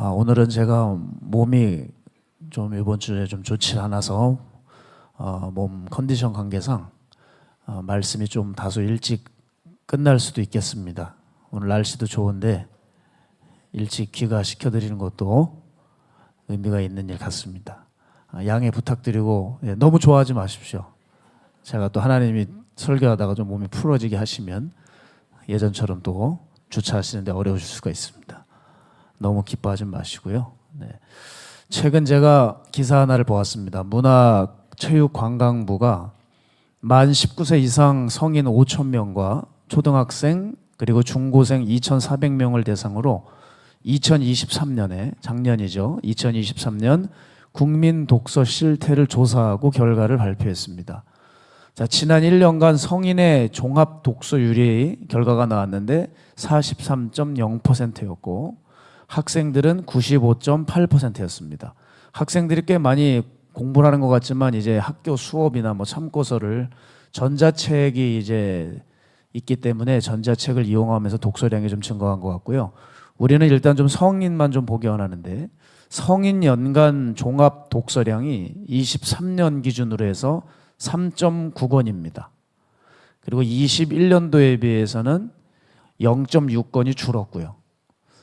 오늘은 제가 몸이 좀 이번 주에 좀 좋지 않아서 몸 컨디션 관계상 말씀이 좀 다소 일찍 끝날 수도 있겠습니다. 오늘 날씨도 좋은데 일찍 귀가시켜드리는 것도 의미가 있는 일 같습니다. 양해 부탁드리고 너무 좋아하지 마십시오. 제가 또 하나님이 설교하다가 좀 몸이 풀어지게 하시면 예전처럼 또 주차하시는데 어려우실 수가 있습니다. 너무 기뻐하지 마시고요. 최근 제가 기사 하나를 보았습니다. 문화체육관광부가 만 19세 이상 성인 5,000명과 초등학생 그리고 중고생 2,400명을 대상으로 2023년에 작년이죠. 2023년 국민 독서 실태를 조사하고 결과를 발표했습니다. 자, 지난 1년간 성인의 종합 독서율이 결과가 나왔는데 43.0%였고 학생들은 95.8%였습니다. 학생들이 꽤 많이 공부를 하는 것 같지만 이제 학교 수업이나 뭐 참고서를 전자책이 이제 있기 때문에 전자책을 이용하면서 독서량이 좀 증가한 것 같고요. 우리는 일단 좀 성인만 좀 보기 원하는데 성인 연간 종합 독서량이 23년 기준으로 해서 3.9권입니다. 그리고 21년도에 비해서는 0.6권이 줄었고요.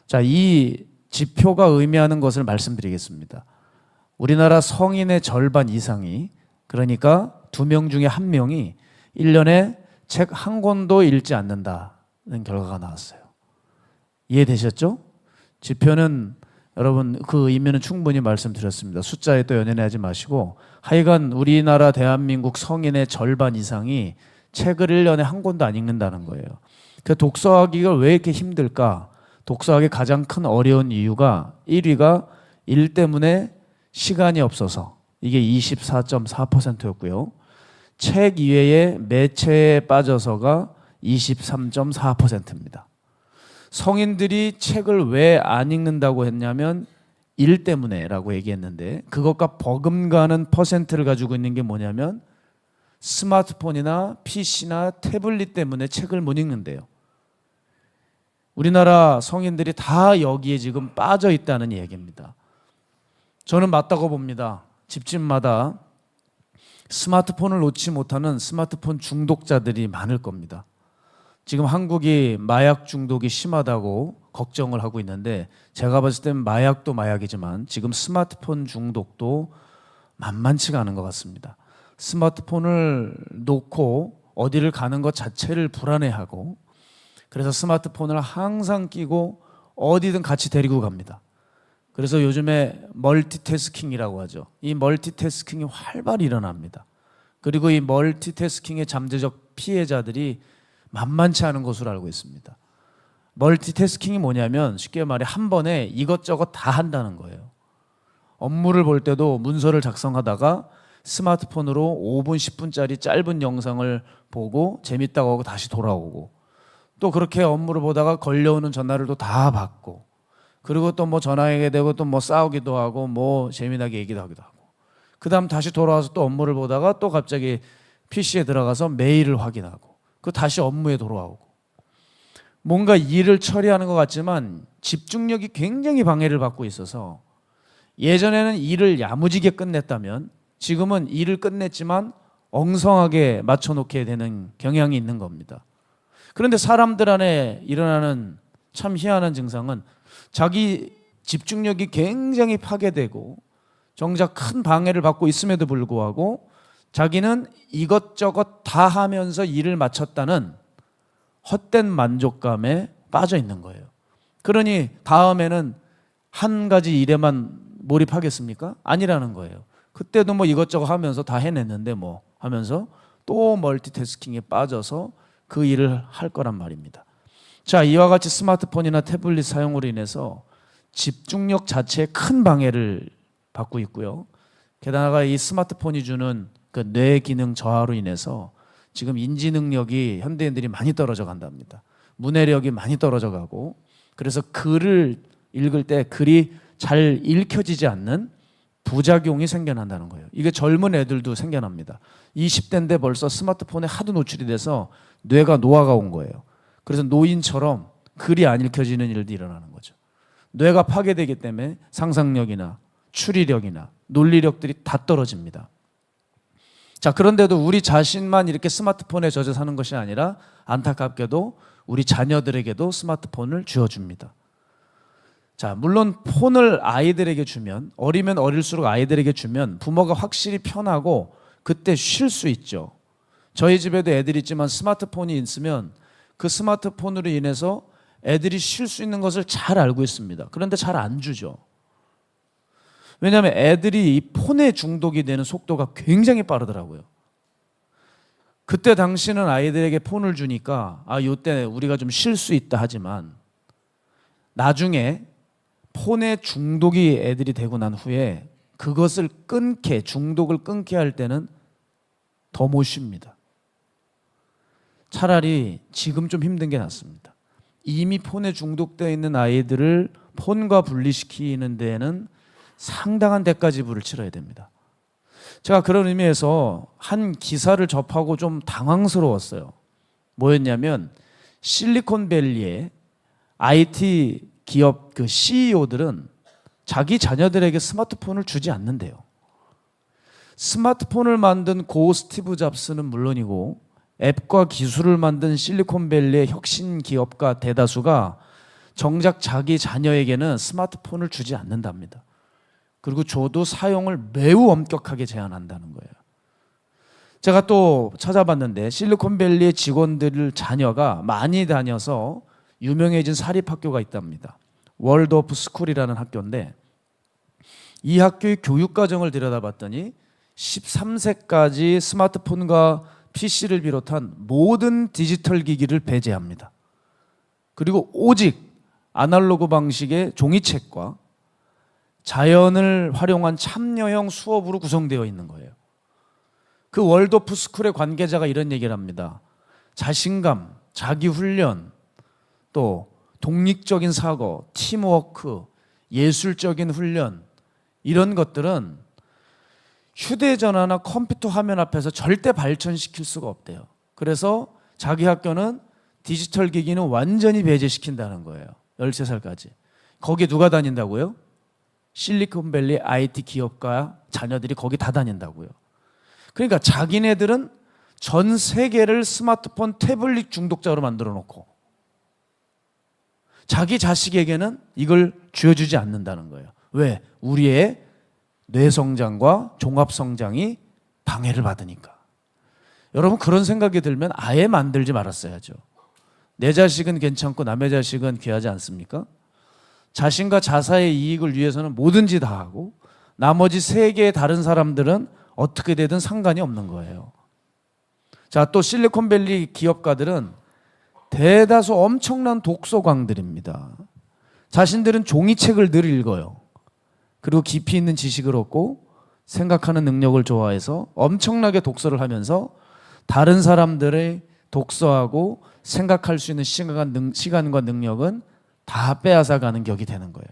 자, 이 지표가 의미하는 것을 말씀드리겠습니다. 우리나라 성인의 절반 이상이, 그러니까 2명 중에 1명이 1년에 책 한 권도 읽지 않는다는 결과가 나왔어요. 이해되셨죠? 지표는 여러분 그 의미는 충분히 말씀드렸습니다. 숫자에 또 연연하지 마시고 하여간 우리나라 대한민국 성인의 절반 이상이 책을 1년에 한 권도 안 읽는다는 거예요. 그 독서하기가 왜 이렇게 힘들까? 독서하기 가장 큰 어려운 이유가 1위가 일 때문에 시간이 없어서 이게 24.4%였고요. 책 이외에 매체에 빠져서가 23.4%입니다. 성인들이 책을 왜 안 읽는다고 했냐면 일 때문에라고 얘기했는데 그것과 버금가는 퍼센트를 가지고 있는 게 뭐냐면 스마트폰이나 PC나 태블릿 때문에 책을 못 읽는데요. 우리나라 성인들이 다 여기에 지금 빠져 있다는 얘기입니다. 저는 맞다고 봅니다. 집집마다 스마트폰을 놓지 못하는 스마트폰 중독자들이 많을 겁니다. 지금 한국이 마약 중독이 심하다고 걱정을 하고 있는데 제가 봤을 땐 마약도 마약이지만 지금 스마트폰 중독도 만만치가 않은 것 같습니다. 스마트폰을 놓고 어디를 가는 것 자체를 불안해하고 그래서 스마트폰을 항상 끼고 어디든 같이 데리고 갑니다. 그래서 요즘에 멀티태스킹이라고 하죠. 이 멀티태스킹이 활발히 일어납니다. 그리고 이 멀티태스킹의 잠재적 피해자들이 만만치 않은 것으로 알고 있습니다. 멀티태스킹이 뭐냐면 쉽게 말해 한 번에 이것저것 다 한다는 거예요. 업무를 볼 때도 문서를 작성하다가 스마트폰으로 5분, 10분짜리 짧은 영상을 보고 재밌다고 하고 다시 돌아오고 또 그렇게 업무를 보다가 걸려오는 전화를 또 다 받고 그리고 또 뭐 전화하게 되고 또 뭐 싸우기도 하고 뭐 재미나게 얘기도 하기도 하고 그 다음 다시 돌아와서 또 업무를 보다가 또 갑자기 PC에 들어가서 메일을 확인하고 그 다시 업무에 돌아오고 뭔가 일을 처리하는 것 같지만 집중력이 굉장히 방해를 받고 있어서 예전에는 일을 야무지게 끝냈다면 지금은 일을 끝냈지만 엉성하게 맞춰놓게 되는 경향이 있는 겁니다. 그런데 사람들 안에 일어나는 참 희한한 증상은 자기 집중력이 굉장히 파괴되고 정작 큰 방해를 받고 있음에도 불구하고 자기는 이것저것 다 하면서 일을 마쳤다는 헛된 만족감에 빠져 있는 거예요. 그러니 다음에는 한 가지 일에만 몰입하겠습니까? 아니라는 거예요. 그때도 뭐 이것저것 하면서 다 해냈는데 뭐 하면서 또 멀티태스킹에 빠져서 그 일을 할 거란 말입니다. 자, 이와 같이 스마트폰이나 태블릿 사용으로 인해서 집중력 자체에 큰 방해를 받고 있고요. 게다가 이 스마트폰이 주는 그 뇌 기능 저하로 인해서 지금 인지 능력이 현대인들이 많이 떨어져 간답니다. 문해력이 많이 떨어져 가고 그래서 글을 읽을 때 글이 잘 읽혀지지 않는 부작용이 생겨난다는 거예요. 이게 젊은 애들도 생겨납니다. 20대인데 벌써 스마트폰에 하도 노출이 돼서 뇌가 노화가 온 거예요. 그래서 노인처럼 글이 안 읽혀지는 일도 일어나는 거죠. 뇌가 파괴되기 때문에 상상력이나 추리력이나 논리력들이 다 떨어집니다. 자, 그런데도 우리 자신만 이렇게 스마트폰에 젖어 사는 것이 아니라 안타깝게도 우리 자녀들에게도 스마트폰을 쥐어줍니다. 자, 물론 폰을 아이들에게 주면, 어리면 어릴수록 아이들에게 주면 부모가 확실히 편하고 그때 쉴 수 있죠. 저희 집에도 애들이 있지만 스마트폰이 있으면 그 스마트폰으로 인해서 애들이 쉴 수 있는 것을 잘 알고 있습니다. 그런데 잘 안 주죠. 왜냐하면 애들이 이 폰에 중독이 되는 속도가 굉장히 빠르더라고요. 그때 당시는 아이들에게 폰을 주니까 이때 우리가 좀 쉴 수 있다 하지만 나중에 폰에 중독이 애들이 되고 난 후에 그것을 중독을 끊게 할 때는 더 못 쉽니다. 차라리 지금 좀 힘든 게 낫습니다. 이미 폰에 중독되어 있는 아이들을 폰과 분리시키는 데에는 상당한 대가 지불을 치러야 됩니다. 제가 그런 의미에서 한 기사를 접하고 좀 당황스러웠어요. 뭐였냐면 실리콘밸리의 IT 기업 그 CEO들은 자기 자녀들에게 스마트폰을 주지 않는데요. 스마트폰을 만든 고 스티브 잡스는 물론이고 앱과 기술을 만든 실리콘밸리의 혁신 기업가 대다수가 정작 자기 자녀에게는 스마트폰을 주지 않는답니다. 그리고 줘도 사용을 매우 엄격하게 제한한다는 거예요. 제가 또 찾아봤는데 실리콘밸리의 직원들 자녀가 많이 다녀서 유명해진 사립학교가 있답니다. 월드 오브 스쿨이라는 학교인데 이 학교의 교육과정을 들여다봤더니 13세까지 스마트폰과 PC를 비롯한 모든 디지털 기기를 배제합니다. 그리고 오직 아날로그 방식의 종이책과 자연을 활용한 참여형 수업으로 구성되어 있는 거예요. 그 월드 오브 스쿨의 관계자가 이런 얘기를 합니다. 자신감, 자기훈련, 또 독립적인 사고, 팀워크, 예술적인 훈련 이런 것들은 휴대전화나 컴퓨터 화면 앞에서 절대 발전시킬 수가 없대요. 그래서 자기 학교는 디지털 기기는 완전히 배제시킨다는 거예요. 13살까지. 거기 누가 다닌다고요? 실리콘밸리 IT 기업가 자녀들이 거기 다 다닌다고요. 그러니까 자기네들은 전 세계를 스마트폰 태블릿 중독자로 만들어 놓고 자기 자식에게는 이걸 쥐어주지 않는다는 거예요. 왜? 우리의 뇌성장과 종합성장이 방해를 받으니까. 여러분 그런 생각이 들면 아예 만들지 말았어야죠. 내 자식은 괜찮고 남의 자식은 귀하지 않습니까? 자신과 자사의 이익을 위해서는 뭐든지 다 하고 나머지 세계의 다른 사람들은 어떻게 되든 상관이 없는 거예요. 자, 또 실리콘밸리 기업가들은 대다수 엄청난 독서광들입니다. 자신들은 종이책을 늘 읽어요. 그리고 깊이 있는 지식을 얻고 생각하는 능력을 좋아해서 엄청나게 독서를 하면서 다른 사람들의 독서하고 생각할 수 있는 시간과 능력은 다 빼앗아가는 격이 되는 거예요.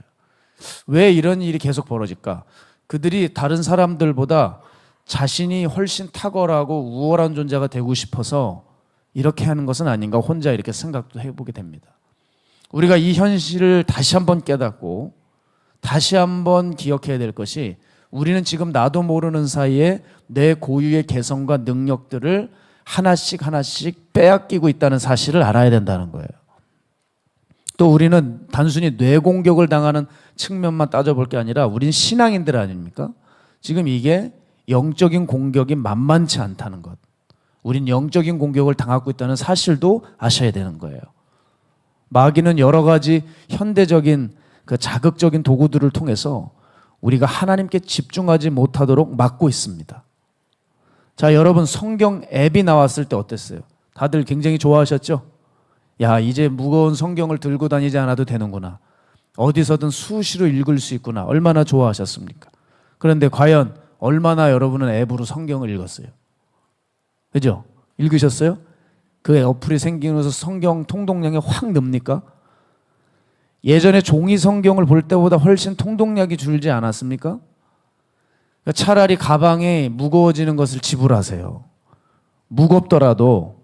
왜 이런 일이 계속 벌어질까? 그들이 다른 사람들보다 자신이 훨씬 탁월하고 우월한 존재가 되고 싶어서 이렇게 하는 것은 아닌가 혼자 이렇게 생각도 해보게 됩니다. 우리가 이 현실을 다시 한번 깨닫고 다시 한번 기억해야 될 것이 우리는 지금 나도 모르는 사이에 내 고유의 개성과 능력들을 하나씩 빼앗기고 있다는 사실을 알아야 된다는 거예요. 또 우리는 단순히 뇌 공격을 당하는 측면만 따져볼 게 아니라 우리는 신앙인들 아닙니까? 지금 이게 영적인 공격이 만만치 않다는 것. 우린 영적인 공격을 당하고 있다는 사실도 아셔야 되는 거예요. 마귀는 여러 가지 현대적인 그 자극적인 도구들을 통해서 우리가 하나님께 집중하지 못하도록 막고 있습니다. 자, 여러분 성경 앱이 나왔을 때 어땠어요? 다들 굉장히 좋아하셨죠? 야, 이제 무거운 성경을 들고 다니지 않아도 되는구나. 어디서든 수시로 읽을 수 있구나. 얼마나 좋아하셨습니까? 그런데 과연 얼마나 여러분은 앱으로 성경을 읽었어요? 그죠? 읽으셨어요? 그 어플이 생기면서 성경 통독량이 확 늡니까? 예전에 종이 성경을 볼 때보다 훨씬 통독량이 줄지 않았습니까? 차라리 가방에 무거워지는 것을 지불하세요. 무겁더라도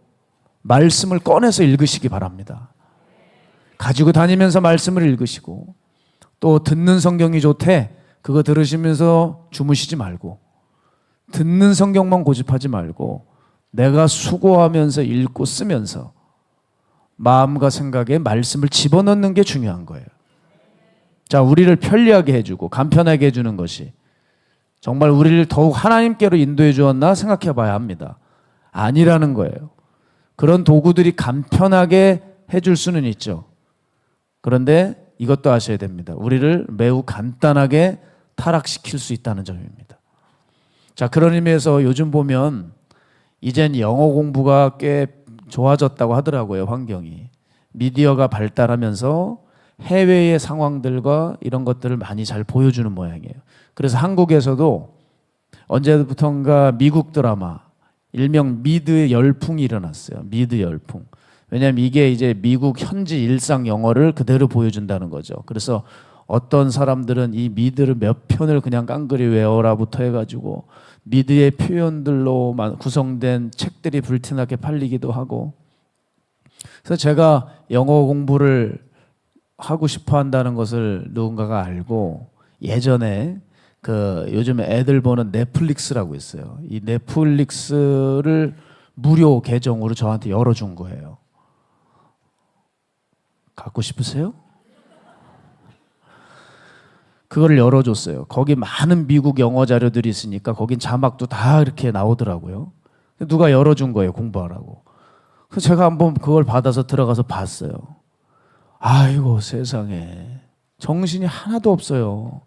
말씀을 꺼내서 읽으시기 바랍니다. 가지고 다니면서 말씀을 읽으시고 또 듣는 성경이 좋대. 그거 들으시면서 주무시지 말고, 듣는 성경만 고집하지 말고 내가 수고하면서 읽고 쓰면서 마음과 생각에 말씀을 집어넣는 게 중요한 거예요. 자, 우리를 편리하게 해주고 간편하게 해주는 것이 정말 우리를 더욱 하나님께로 인도해 주었나 생각해 봐야 합니다. 아니라는 거예요. 그런 도구들이 간편하게 해줄 수는 있죠. 그런데 이것도 아셔야 됩니다. 우리를 매우 간단하게 타락시킬 수 있다는 점입니다. 자, 그런 의미에서 요즘 보면 이젠 영어 공부가 꽤 좋아졌다고 하더라고요. 환경이. 미디어가 발달하면서 해외의 상황들과 이런 것들을 많이 잘 보여주는 모양이에요. 그래서 한국에서도 언제부턴가 미국 드라마, 일명 미드 열풍이 일어났어요. 미드 열풍. 왜냐하면 이게 이제 미국 현지 일상 영어를 그대로 보여준다는 거죠. 그래서 어떤 사람들은 이 미드를 몇 편을 그냥 깡그리 외워라부터 해가지고 미드의 표현들로 구성된 책들이 불티나게 팔리기도 하고. 그래서 제가 영어 공부를 하고 싶어 한다는 것을 누군가가 알고 예전에 요즘에 애들 보는 넷플릭스라고 있어요. 이 넷플릭스를 무료 계정으로 저한테 열어준 거예요. 갖고 싶으세요? 그거를 열어줬어요. 거기 많은 미국 영어 자료들이 있으니까 거긴 자막도 다 이렇게 나오더라고요. 누가 열어준 거예요, 공부하라고. 그래서 제가 한번 그걸 받아서 들어가서 봤어요. 아이고 세상에, 정신이 하나도 없어요.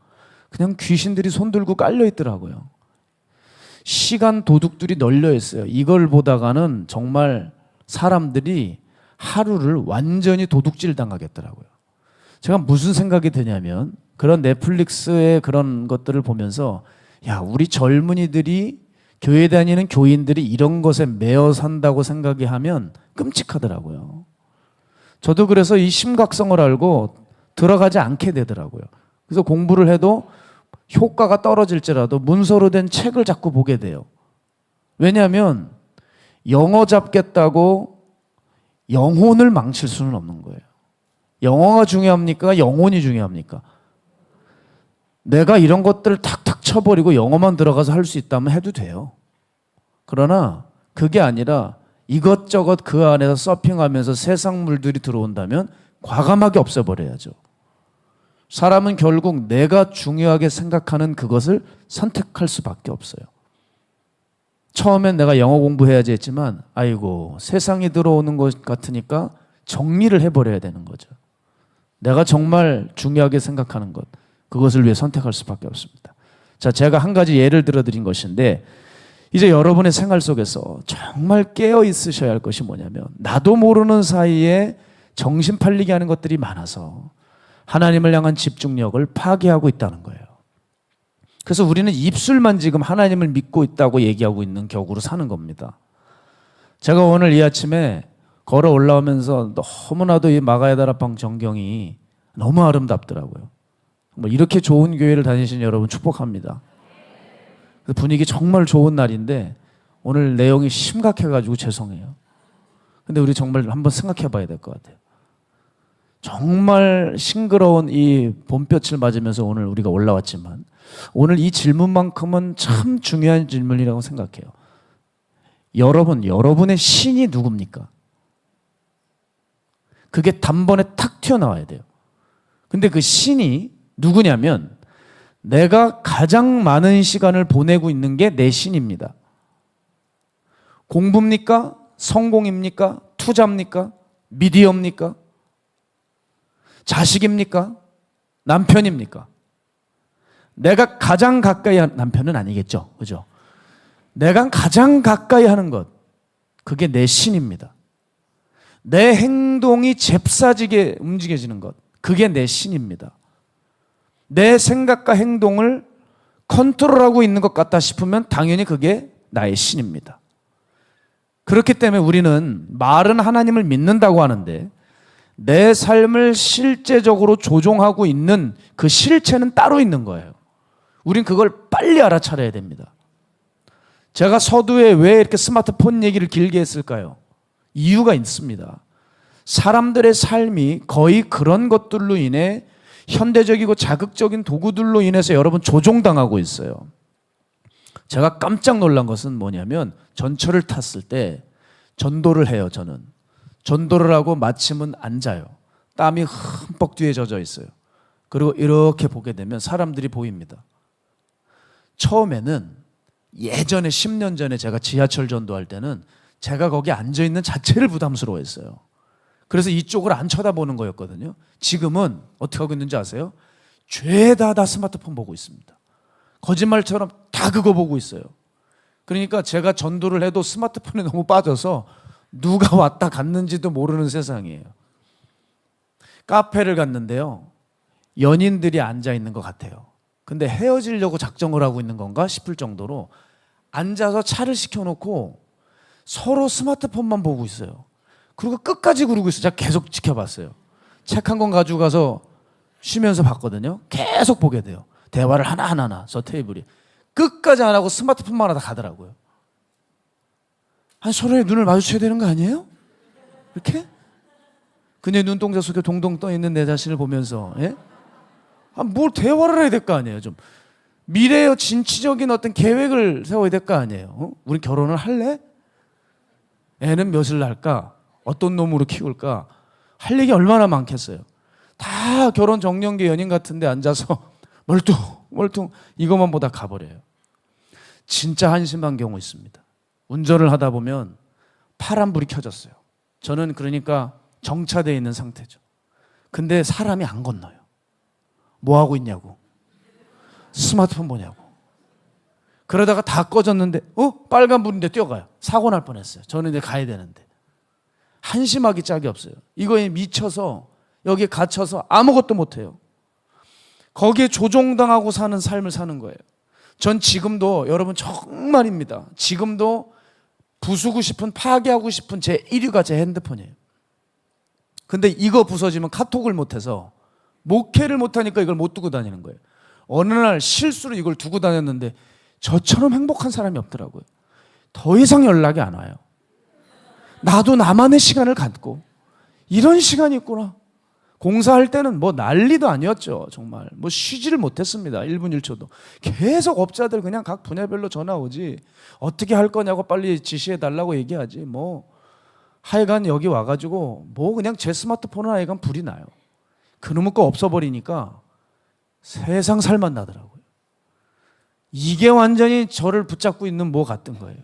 그냥 귀신들이 손들고 깔려 있더라고요. 시간 도둑들이 널려 있어요. 이걸 보다가는 정말 사람들이 하루를 완전히 도둑질 당하겠더라고요. 제가 무슨 생각이 드냐면 그런 넷플릭스의 그런 것들을 보면서 야, 우리 젊은이들이 교회 다니는 교인들이 이런 것에 매여 산다고 생각이 하면 끔찍하더라고요. 저도 그래서 이 심각성을 알고 들어가지 않게 되더라고요. 그래서 공부를 해도 효과가 떨어질지라도 문서로 된 책을 자꾸 보게 돼요. 왜냐하면 영어 잡겠다고 영혼을 망칠 수는 없는 거예요. 영어가 중요합니까? 영혼이 중요합니까? 내가 이런 것들을 탁탁 쳐버리고 영어만 들어가서 할 수 있다면 해도 돼요. 그러나 그게 아니라 이것저것 그 안에서 서핑하면서 세상 물들이 들어온다면 과감하게 없애버려야죠. 사람은 결국 내가 중요하게 생각하는 그것을 선택할 수밖에 없어요. 처음엔 내가 영어 공부해야지 했지만 아이고 세상이 들어오는 것 같으니까 정리를 해버려야 되는 거죠. 내가 정말 중요하게 생각하는 것, 그것을 위해 선택할 수밖에 없습니다. 자, 제가 한 가지 예를 들어드린 것인데 이제 여러분의 생활 속에서 정말 깨어 있으셔야 할 것이 뭐냐면 나도 모르는 사이에 정신 팔리게 하는 것들이 많아서 하나님을 향한 집중력을 파괴하고 있다는 거예요. 그래서 우리는 입술만 지금 하나님을 믿고 있다고 얘기하고 있는 격으로 사는 겁니다. 제가 오늘 이 아침에 걸어 올라오면서 너무나도 이 마가야다락방 전경이 너무 아름답더라고요. 뭐 이렇게 좋은 교회를 다니시는 여러분 축복합니다. 분위기 정말 좋은 날인데 오늘 내용이 심각해가지고 죄송해요. 근데 우리 정말 한번 생각해 봐야 될 것 같아요. 정말 싱그러운 이 봄볕을 맞으면서 오늘 우리가 올라왔지만 오늘 이 질문만큼은 참 중요한 질문이라고 생각해요. 여러분의 신이 누굽니까? 그게 단번에 탁 튀어나와야 돼요. 근데 그 신이 누구냐면 내가 가장 많은 시간을 보내고 있는 게 내 신입니다. 공부입니까? 성공입니까? 투자입니까? 미디어입니까? 자식입니까? 남편입니까? 내가 가장 가까이 하는 남편은 아니겠죠. 그죠? 내가 가장 가까이 하는 것, 그게 내 신입니다. 내 행동이 잽싸지게 움직여지는 것, 그게 내 신입니다. 내 생각과 행동을 컨트롤하고 있는 것 같다 싶으면 당연히 그게 나의 신입니다. 그렇기 때문에 우리는 말은 하나님을 믿는다고 하는데 내 삶을 실제적으로 조종하고 있는 그 실체는 따로 있는 거예요. 우린 그걸 빨리 알아차려야 됩니다. 제가 서두에 왜 이렇게 스마트폰 얘기를 길게 했을까요? 이유가 있습니다. 사람들의 삶이 거의 그런 것들로 인해 현대적이고 자극적인 도구들로 인해서 여러분 조종당하고 있어요. 제가 깜짝 놀란 것은 뭐냐면 전철을 탔을 때 전도를 해요. 저는 전도를 하고 마침은 앉아요. 땀이 흠뻑 뒤에 젖어 있어요. 그리고 이렇게 보게 되면 사람들이 보입니다. 처음에는 예전에 10년 전에 제가 지하철 전도할 때는 제가 거기 앉아있는 자체를 부담스러워했어요. 그래서 이쪽을 안 쳐다보는 거였거든요. 지금은 어떻게 하고 있는지 아세요? 죄다 다 스마트폰 보고 있습니다. 거짓말처럼 다 그거 보고 있어요. 그러니까 제가 전도를 해도 스마트폰에 너무 빠져서 누가 왔다 갔는지도 모르는 세상이에요. 카페를 갔는데요. 연인들이 앉아 있는 것 같아요. 근데 헤어지려고 작정을 하고 있는 건가 싶을 정도로 앉아서 차를 시켜놓고 서로 스마트폰만 보고 있어요. 그리고 끝까지 그러고 있어요. 제가 계속 지켜봤어요. 책 한 권 가지고 가서 쉬면서 봤거든요. 계속 보게 돼요. 대화를 하나하나 저 테이블이. 끝까지 안 하고 스마트폰만 하다 가더라고요. 아니 서로의 눈을 마주쳐야 되는 거 아니에요? 이렇게? 그녀의 눈동자 속에 동동 떠있는 내 자신을 보면서 예? 뭘 대화를 해야 될 거 아니에요. 좀 미래의 진취적인 어떤 계획을 세워야 될 거 아니에요. 우리 결혼을 할래? 애는 몇을 낳을까? 어떤 놈으로 키울까? 할 얘기 얼마나 많겠어요. 다 결혼 정년기 연인 같은데 앉아서 멀뚱 이것만 보다 가버려요. 진짜 한심한 경우 있습니다. 운전을 하다 보면 파란불이 켜졌어요. 저는 그러니까 정차되어 있는 상태죠. 근데 사람이 안 건너요. 뭐 하고 있냐고. 스마트폰 보냐고. 그러다가 다 꺼졌는데 빨간불인데 뛰어가요. 사고 날 뻔했어요. 저는 이제 가야 되는데. 한심하기 짝이 없어요. 이거에 미쳐서 여기에 갇혀서 아무것도 못해요. 거기에 조종당하고 사는 삶을 사는 거예요. 전 지금도 여러분 정말입니다. 지금도 부수고 싶은 파괴하고 싶은 제 1위가 제 핸드폰이에요. 근데 이거 부서지면 카톡을 못해서 목회를 못하니까 이걸 못 두고 다니는 거예요. 어느 날 실수로 이걸 두고 다녔는데 저처럼 행복한 사람이 없더라고요. 더 이상 연락이 안 와요. 나도 나만의 시간을 갖고 이런 시간이 있구나. 공사할 때는 뭐 난리도 아니었죠. 정말 뭐 쉬지를 못했습니다. 1분 1초도 계속 업자들 그냥 각 분야별로 전화 오지 어떻게 할 거냐고 빨리 지시해 달라고 얘기하지 뭐 하여간 여기 와가지고 뭐 그냥 제 스마트폰은 하여간 불이 나요. 그놈의 거 없어버리니까 세상 살만 나더라고요. 이게 완전히 저를 붙잡고 있는 뭐 같은 거예요.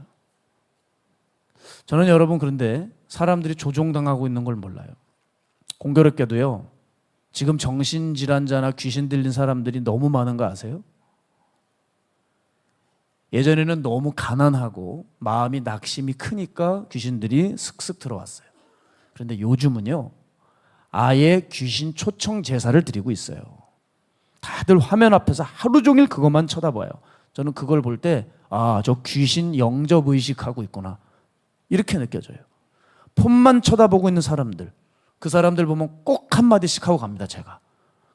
저는 여러분 그런데 사람들이 조종당하고 있는 걸 몰라요. 공교롭게도요. 지금 정신질환자나 귀신 들린 사람들이 너무 많은 거 아세요? 예전에는 너무 가난하고 마음이 낙심이 크니까 귀신들이 슥슥 들어왔어요. 그런데 요즘은요. 아예 귀신 초청 제사를 드리고 있어요. 다들 화면 앞에서 하루 종일 그것만 쳐다봐요. 저는 그걸 볼 때 저 귀신 영접 의식하고 있구나. 이렇게 느껴져요. 폰만 쳐다보고 있는 사람들. 그 사람들 보면 꼭 한마디씩 하고 갑니다. 제가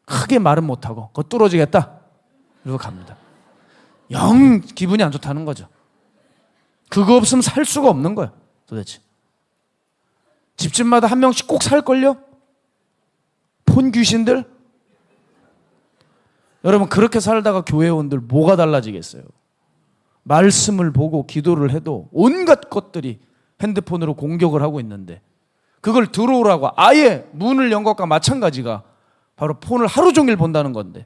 크게 말은 못하고 그거 뚫어지겠다 이러고 갑니다. 영 기분이 안 좋다는 거죠. 그거 없으면 살 수가 없는 거예요. 도대체 집집마다 한 명씩 꼭 살걸요? 폰 귀신들? 여러분 그렇게 살다가 교회원들 뭐가 달라지겠어요? 말씀을 보고 기도를 해도 온갖 것들이 핸드폰으로 공격을 하고 있는데 그걸 들어오라고 아예 문을 연 것과 마찬가지가 바로 폰을 하루 종일 본다는 건데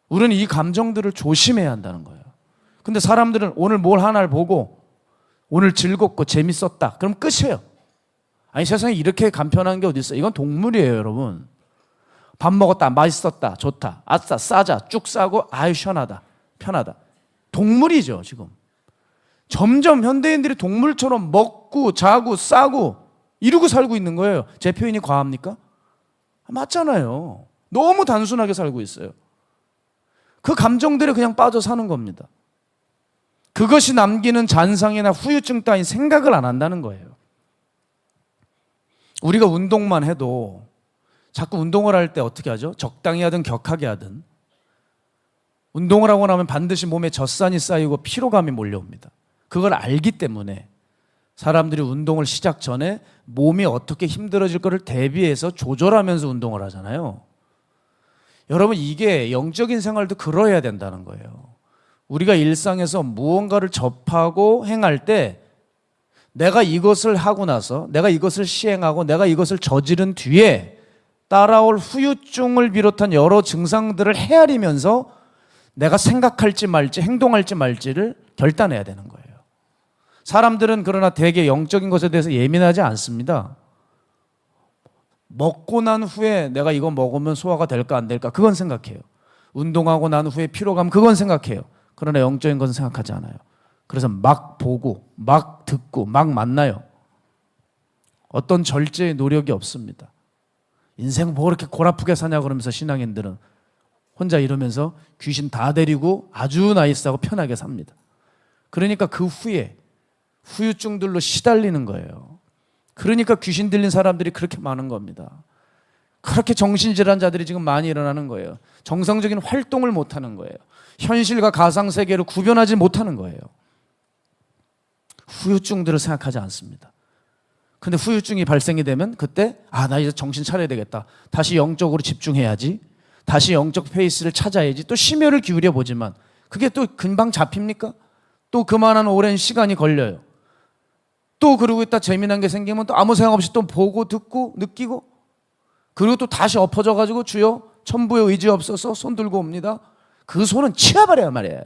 우리는 이 감정들을 조심해야 한다는 거예요. 근데 사람들은 오늘 뭘 하나를 보고 오늘 즐겁고 재밌었다. 그럼 끝이에요. 아니 세상에 이렇게 간편한 게 어디 있어요? 이건 동물이에요, 여러분. 밥 먹었다, 맛있었다, 좋다, 아싸, 싸자, 쭉 싸고 아유 시원하다, 편하다. 동물이죠, 지금. 점점 현대인들이 동물처럼 먹고 자고 싸고 이러고 살고 있는 거예요. 제 표현이 과합니까? 맞잖아요. 너무 단순하게 살고 있어요. 그 감정들에 그냥 빠져 사는 겁니다. 그것이 남기는 잔상이나 후유증 따윈 생각을 안 한다는 거예요. 우리가 운동만 해도 자꾸 운동을 할 때 어떻게 하죠? 적당히 하든 격하게 하든 운동을 하고 나면 반드시 몸에 젖산이 쌓이고 피로감이 몰려옵니다. 그걸 알기 때문에 사람들이 운동을 시작 전에 몸이 어떻게 힘들어질 것을 대비해서 조절하면서 운동을 하잖아요. 여러분, 이게 영적인 생활도 그러해야 된다는 거예요. 우리가 일상에서 무언가를 접하고 행할 때 내가 이것을 하고 나서, 내가 이것을 시행하고 내가 이것을 저지른 뒤에 따라올 후유증을 비롯한 여러 증상들을 헤아리면서 내가 생각할지 말지 행동할지 말지를 결단해야 되는 거예요. 사람들은 그러나 되게 영적인 것에 대해서 예민하지 않습니다. 먹고 난 후에 내가 이거 먹으면 소화가 될까 안 될까 그건 생각해요. 운동하고 난 후에 피로감 그건 생각해요. 그러나 영적인 것은 생각하지 않아요. 그래서 막 보고 막 듣고 막 만나요. 어떤 절제의 노력이 없습니다. 인생 뭐 그렇게 골아프게 사냐 그러면서 신앙인들은 혼자 이러면서 귀신 다 데리고 아주 나이스하고 편하게 삽니다. 그러니까 그 후에 후유증들로 시달리는 거예요. 그러니까 귀신 들린 사람들이 그렇게 많은 겁니다. 그렇게 정신질환자들이 지금 많이 일어나는 거예요. 정상적인 활동을 못하는 거예요. 현실과 가상세계를 구별하지 못하는 거예요. 후유증들을 생각하지 않습니다. 근데 후유증이 발생이 되면 그때 나 이제 정신 차려야 되겠다. 다시 영적으로 집중해야지. 다시 영적 페이스를 찾아야지. 또 심혈을 기울여 보지만 그게 또 금방 잡힙니까? 또 그만한 오랜 시간이 걸려요. 또 그러고 있다 재미난 게 생기면 또 아무 생각 없이 또 보고 듣고 느끼고 그리고 또 다시 엎어져 가지고 주여 천부의 의지 없어서 손 들고 옵니다. 그 손은 치워버려야 말이에요.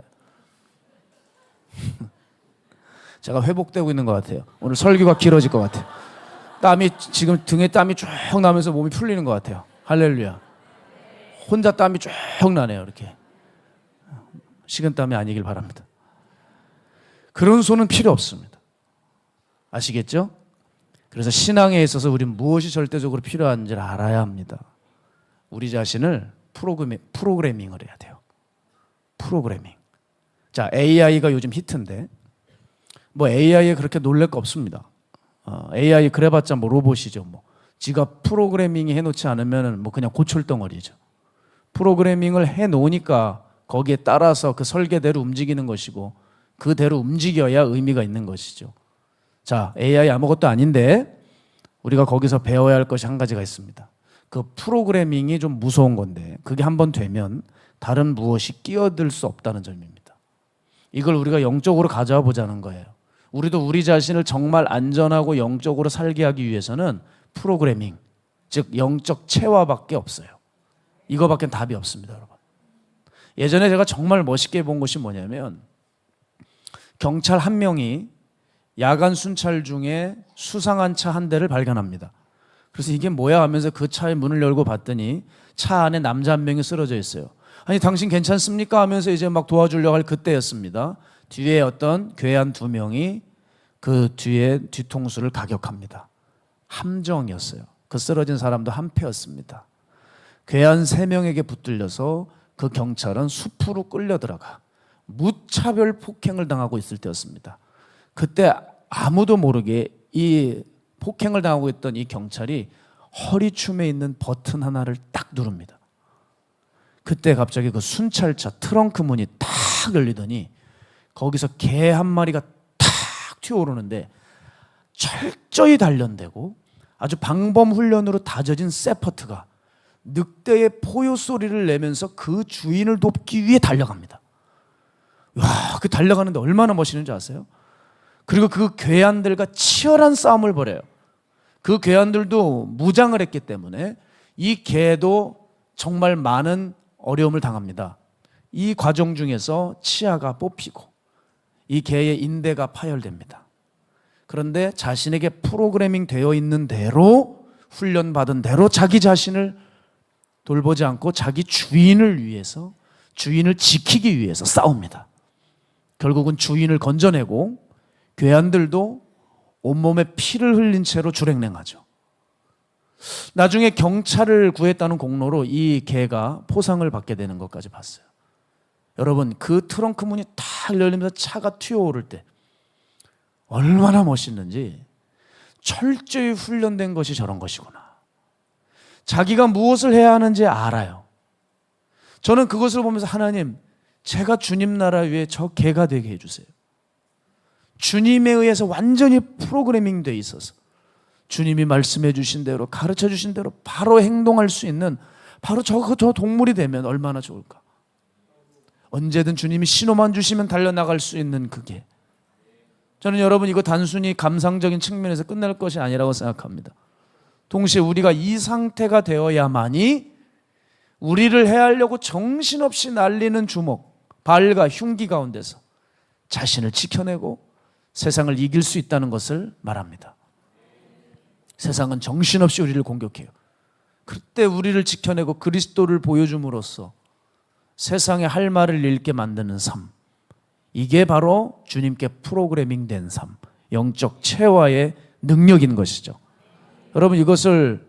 제가 회복되고 있는 것 같아요. 오늘 설교가 길어질 것 같아요. 땀이 지금 등에 땀이 쭉 나면서 몸이 풀리는 것 같아요. 할렐루야. 혼자 땀이 쭉 나네요. 이렇게 식은땀이 아니길 바랍니다. 그런 손은 필요 없습니다. 아시겠죠? 그래서 신앙에 있어서 우리는 무엇이 절대적으로 필요한지를 알아야 합니다. 우리 자신을 프로그래밍을 해야 돼요. 프로그래밍. 자, AI가 요즘 히트인데 뭐 AI에 그렇게 놀랄 거 없습니다. AI 그래봤자 뭐 로봇이죠. 뭐 지가 프로그래밍이 해놓지 않으면 뭐 그냥 고철덩어리죠. 프로그래밍을 해놓으니까 거기에 따라서 그 설계대로 움직이는 것이고 그대로 움직여야 의미가 있는 것이죠. 자, AI 아무것도 아닌데 우리가 거기서 배워야 할 것이 한 가지가 있습니다. 그 프로그래밍이 좀 무서운 건데 그게 한번 되면 다른 무엇이 끼어들 수 없다는 점입니다. 이걸 우리가 영적으로 가져와 보자는 거예요. 우리도 우리 자신을 정말 안전하고 영적으로 살게 하기 위해서는 프로그래밍, 즉 영적 체화밖에 없어요. 이거밖에 답이 없습니다, 여러분. 예전에 제가 정말 멋있게 본 것이 뭐냐면 경찰 한 명이 야간 순찰 중에 수상한 차 한 대를 발견합니다. 그래서 이게 뭐야 하면서 그 차의 문을 열고 봤더니 차 안에 남자 한 명이 쓰러져 있어요. 아니 당신 괜찮습니까? 하면서 이제 막 도와주려고 할 그때였습니다. 뒤에 어떤 괴한 두 명이 그 뒤에 뒤통수를 가격합니다. 함정이었어요. 그 쓰러진 사람도 한패였습니다. 괴한 세 명에게 붙들려서 그 경찰은 숲으로 끌려 들어가 무차별 폭행을 당하고 있을 때였습니다. 그때 아무도 모르게 이 폭행을 당하고 있던 이 경찰이 허리춤에 있는 버튼 하나를 딱 누릅니다. 그때 갑자기 그 순찰차 트렁크 문이 탁 열리더니 거기서 개 한 마리가 탁 튀어오르는데 철저히 단련되고 아주 방범 훈련으로 다져진 세퍼트가 늑대의 포효 소리를 내면서 그 주인을 돕기 위해 달려갑니다. 와, 그 달려가는데 얼마나 멋있는지 아세요? 그리고 그 괴한들과 치열한 싸움을 벌여요. 그 괴한들도 무장을 했기 때문에 이 개도 정말 많은 어려움을 당합니다. 이 과정 중에서 치아가 뽑히고 이 개의 인대가 파열됩니다. 그런데 자신에게 프로그래밍 되어 있는 대로 훈련받은 대로 자기 자신을 돌보지 않고 자기 주인을 위해서 주인을 지키기 위해서 싸웁니다. 결국은 주인을 건져내고 괴한들도 온몸에 피를 흘린 채로 줄행랭하죠. 나중에 경찰을 구했다는 공로로 이 개가 포상을 받게 되는 것까지 봤어요. 여러분, 그 트렁크 문이 탁 열리면서 차가 튀어오를 때 얼마나 멋있는지 철저히 훈련된 것이 저런 것이구나. 자기가 무엇을 해야 하는지 알아요. 저는 그것을 보면서 하나님, 제가 주님 나라 위에 저 개가 되게 해주세요. 주님에 의해서 완전히 프로그래밍 돼 있어서 주님이 말씀해 주신 대로 가르쳐 주신 대로 바로 행동할 수 있는 바로 저 동물이 되면 얼마나 좋을까. 언제든 주님이 신호만 주시면 달려나갈 수 있는 그게. 저는 여러분 이거 단순히 감상적인 측면에서 끝날 것이 아니라고 생각합니다. 동시에 우리가 이 상태가 되어야만이 우리를 해하려고 정신없이 날리는 주먹, 발과 흉기 가운데서 자신을 지켜내고 세상을 이길 수 있다는 것을 말합니다. 세상은 정신없이 우리를 공격해요. 그때 우리를 지켜내고 그리스도를 보여줌으로써 세상에 할 말을 잃게 만드는 삶, 이게 바로 주님께 프로그래밍 된 삶, 영적 체화의 능력인 것이죠. 여러분 이것을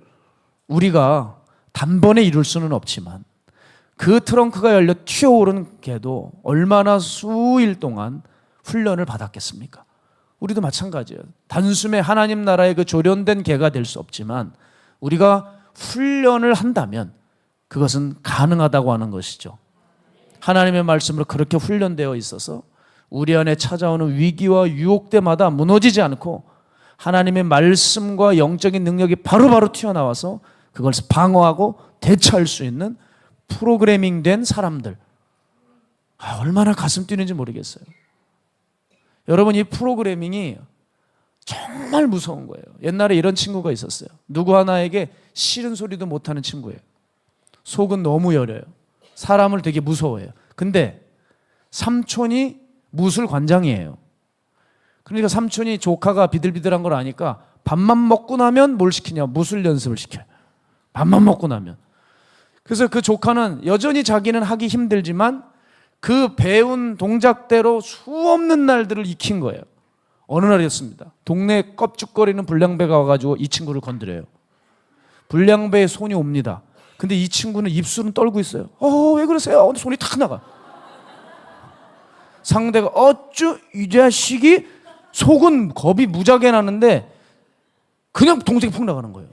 우리가 단번에 이룰 수는 없지만 그 트렁크가 열려 튀어오른 개도 얼마나 수일 동안 훈련을 받았겠습니까? 우리도 마찬가지예요. 단숨에 하나님 나라의 그 조련된 개가 될 수 없지만 우리가 훈련을 한다면 그것은 가능하다고 하는 것이죠. 하나님의 말씀으로 그렇게 훈련되어 있어서 우리 안에 찾아오는 위기와 유혹 때마다 무너지지 않고 하나님의 말씀과 영적인 능력이 바로바로 튀어나와서 그걸 방어하고 대처할 수 있는 프로그래밍 된 사람들. 얼마나 가슴 뛰는지 모르겠어요. 여러분 이 프로그래밍이 정말 무서운 거예요. 옛날에 이런 친구가 있었어요. 누구 하나에게 싫은 소리도 못하는 친구예요. 속은 너무 여려요. 사람을 되게 무서워해요. 근데 삼촌이 무술관장이에요. 그러니까 삼촌이 조카가 비들비들한 걸 아니까 밥만 먹고 나면 뭘 시키냐? 무술 연습을 시켜요. 밥만 먹고 나면. 그래서 그 조카는 여전히 자기는 하기 힘들지만 그 배운 동작대로 수없는 날들을 익힌 거예요. 어느 날이었습니다. 동네에 껍죽거리는 불량배가 와가지고 이 친구를 건드려요. 불량배의 손이 옵니다. 근데 이 친구는 입술은 떨고 있어요. 왜 그러세요? 근데 손이 탁 나가. 상대가 어쭈 이 자식이, 속은 겁이 무지하게 나는데 그냥 동생이 푹 나가는 거예요.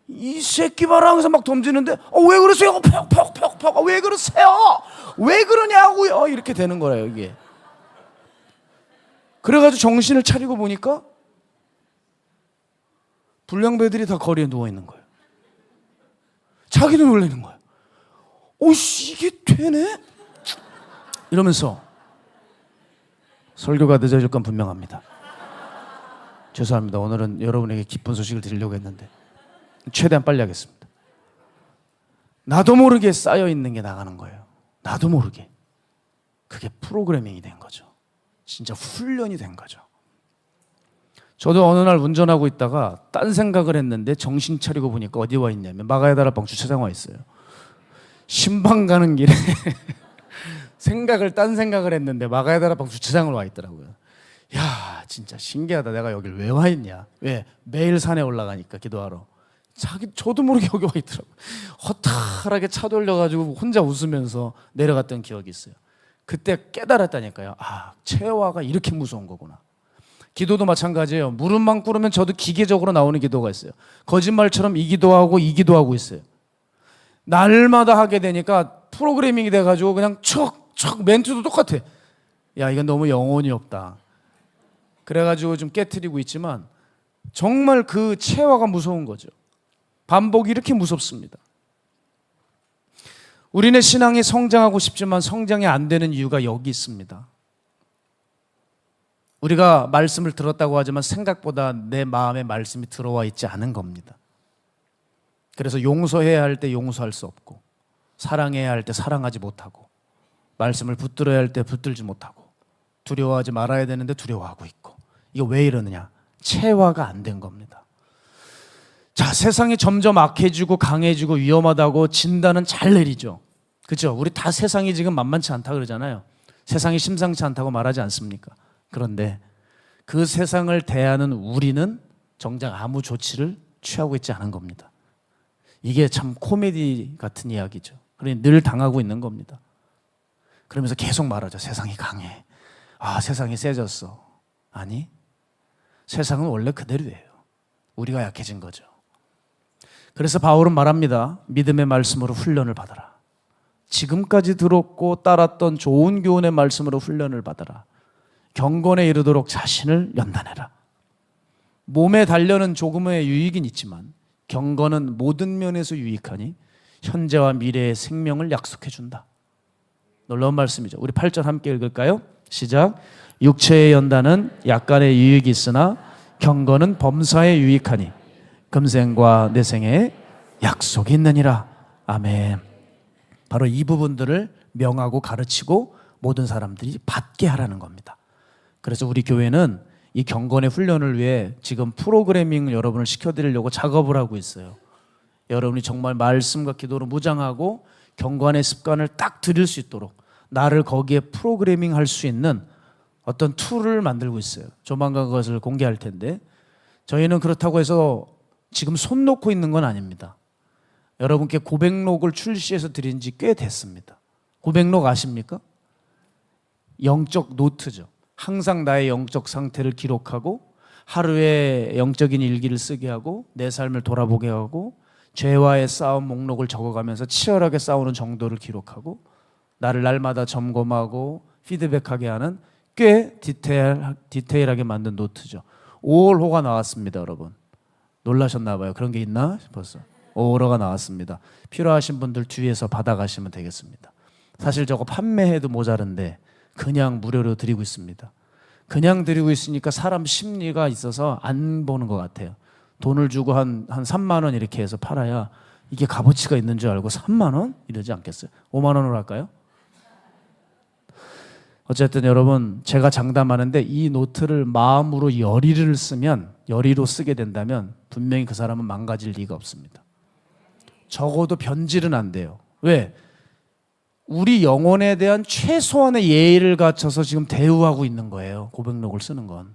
이 새끼 봐라 하면서 막 던지는데 왜 그러세요? 퍽 왜 그러세요? 왜 그러냐고요? 이렇게 되는 거예요 이게. 그래가지고 정신을 차리고 보니까 불량배들이 다 거리에 누워 있는 거예요. 자기도 놀라는 거예요. 오씨 이게 되네? 이러면서 설교가 늦어질 건 분명합니다. 죄송합니다. 오늘은 여러분에게 기쁜 소식을 드리려고 했는데 최대한 빨리 하겠습니다. 나도 모르게 쌓여있는 게 나가는 거예요. 나도 모르게. 그게 프로그래밍이 된 거죠. 진짜 훈련이 된 거죠. 저도 어느 날 운전하고 있다가 딴 생각을 했는데 정신 차리고 보니까 어디 와 있냐면 마가야다라방 주차장 와 있어요. 신방 가는 길에 딴 생각을 했는데 마가야다라방 주차장을 와 있더라고요. 야 진짜 신기하다. 내가 여길 왜 와 있냐. 왜? 매일 산에 올라가니까 기도하러. 저도 모르게 여기 와 있더라고요. 허탈하게 차 돌려가지고 혼자 웃으면서 내려갔던 기억이 있어요. 그때 깨달았다니까요. 체화가 이렇게 무서운 거구나. 기도도 마찬가지예요. 무릎만 꿇으면 저도 기계적으로 나오는 기도가 있어요. 거짓말처럼 이 기도하고 이 기도하고 있어요. 날마다 하게 되니까 프로그래밍이 돼가지고 그냥 척 멘트도 똑같아. 야 이건 너무 영혼이 없다. 그래가지고 좀 깨트리고 있지만 정말 그 체화가 무서운 거죠. 반복이 이렇게 무섭습니다. 우리네 신앙이 성장하고 싶지만 성장이 안 되는 이유가 여기 있습니다. 우리가 말씀을 들었다고 하지만 생각보다 내 마음에 말씀이 들어와 있지 않은 겁니다. 그래서 용서해야 할 때 용서할 수 없고 사랑해야 할 때 사랑하지 못하고 말씀을 붙들어야 할 때 붙들지 못하고 두려워하지 말아야 되는데 두려워하고 있고. 이거 왜 이러느냐? 체화가 안 된 겁니다. 자, 세상이 점점 악해지고 강해지고 위험하다고 진단은 잘 내리죠. 그렇죠? 우리 다 세상이 지금 만만치 않다 그러잖아요. 세상이 심상치 않다고 말하지 않습니까? 그런데 그 세상을 대하는 우리는 정작 아무 조치를 취하고 있지 않은 겁니다. 이게 참 코미디 같은 이야기죠. 그러니 늘 당하고 있는 겁니다. 그러면서 계속 말하죠. 세상이 강해. 세상이 세졌어. 아니, 세상은 원래 그대로예요. 우리가 약해진 거죠. 그래서 바울은 말합니다. 믿음의 말씀으로 훈련을 받아라. 지금까지 들었고 따랐던 좋은 교훈의 말씀으로 훈련을 받아라. 경건에 이르도록 자신을 연단해라. 몸에 달려는 조금의 유익은 있지만 경건은 모든 면에서 유익하니 현재와 미래의 생명을 약속해 준다. 놀라운 말씀이죠. 우리 8절 함께 읽을까요? 시작. 육체의 연단은 약간의 유익이 있으나 경건은 범사에 유익하니 금생과 내생에 약속이 있느니라. 아멘. 바로 이 부분들을 명하고 가르치고 모든 사람들이 받게 하라는 겁니다. 그래서 우리 교회는 이 경건의 훈련을 위해 지금 프로그래밍을 여러분을 시켜드리려고 작업을 하고 있어요. 여러분이 정말 말씀과 기도로 무장하고 경건의 습관을 딱 들일 수 있도록 나를 거기에 프로그래밍 할 수 있는 어떤 툴을 만들고 있어요. 조만간 그것을 공개할 텐데, 저희는 그렇다고 해서 지금 손 놓고 있는 건 아닙니다. 여러분께 고백록을 출시해서 드린 지 꽤 됐습니다. 고백록 아십니까? 영적 노트죠. 항상 나의 영적 상태를 기록하고 하루에 영적인 일기를 쓰게 하고 내 삶을 돌아보게 하고 죄와의 싸움 목록을 적어가면서 치열하게 싸우는 정도를 기록하고 나를 날마다 점검하고 피드백하게 하는 꽤 디테일하게 만든 노트죠. 5월호가 나왔습니다, 여러분. 놀라셨나 봐요. 그런 게 있나 싶어서 5월호가 나왔습니다. 필요하신 분들 뒤에서 받아가시면 되겠습니다. 사실 저거 판매해도 모자른데 그냥 무료로 드리고 있습니다. 그냥 드리고 있으니까 사람 심리가 있어서 안 보는 것 같아요. 돈을 주고 한 3만 원 이렇게 해서 팔아야 이게 값어치가 있는 줄 알고 3만 원? 이러지 않겠어요? 5만 원으로 할까요? 어쨌든 여러분, 제가 장담하는데 이 노트를 마음으로 열의를 쓰면, 열의로 쓰게 된다면 분명히 그 사람은 망가질 리가 없습니다. 적어도 변질은 안 돼요. 왜? 우리 영혼에 대한 최소한의 예의를 갖춰서 지금 대우하고 있는 거예요. 고백록을 쓰는 건.